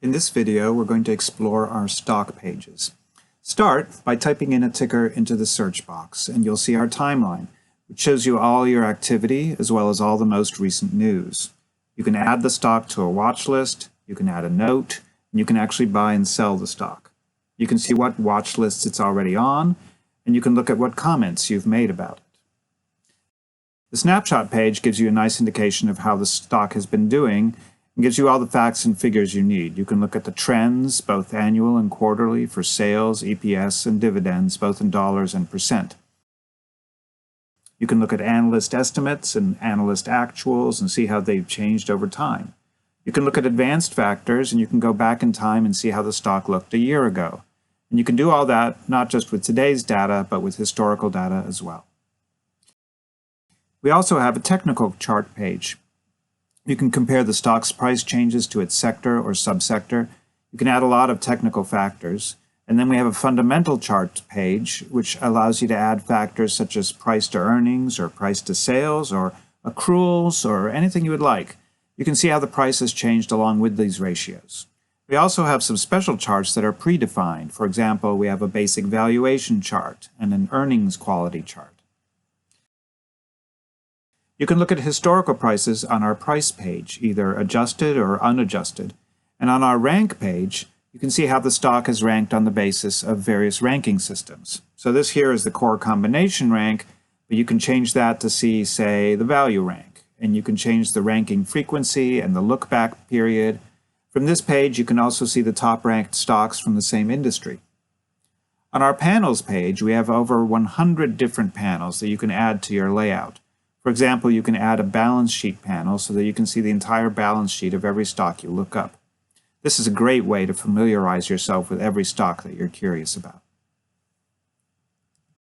In this video, we're going to explore our stock pages. Start by typing in a ticker into the search box, and you'll see our timeline, which shows you all your activity as well as all the most recent news. You can add the stock to a watch list, you can add a note, and you can actually buy and sell the stock. You can see what watch lists it's already on, and you can look at what comments you've made about it. The Snapshot page gives you a nice indication of how the stock has been doing and gives you all the facts and figures you need. You can look at the trends, both annual and quarterly, for sales, EPS, and dividends, both in dollars and percent. You can look at analyst estimates and analyst actuals and see how they've changed over time. You can look at advanced factors, and you can go back in time and see how the stock looked a year ago. And you can do all that not just with today's data, but with historical data as well. We also have a technical chart page. You can compare the stock's price changes to its sector or subsector. You can add a lot of technical factors. And then we have a fundamental chart page, which allows you to add factors such as price to earnings or price to sales or accruals or anything you would like. You can see how the price has changed along with these ratios. We also have some special charts that are predefined. For example, we have a basic valuation chart and an earnings quality chart. You can look at historical prices on our price page, either adjusted or unadjusted. And on our rank page, you can see how the stock is ranked on the basis of various ranking systems. So this here is the core combination rank, but you can change that to see, say, the value rank. And you can change the ranking frequency and the look back period. From this page, you can also see the top ranked stocks from the same industry. On our panels page, we have over 100 different panels that you can add to your layout. For example, you can add a balance sheet panel so that you can see the entire balance sheet of every stock you look up. This is a great way to familiarize yourself with every stock that you're curious about.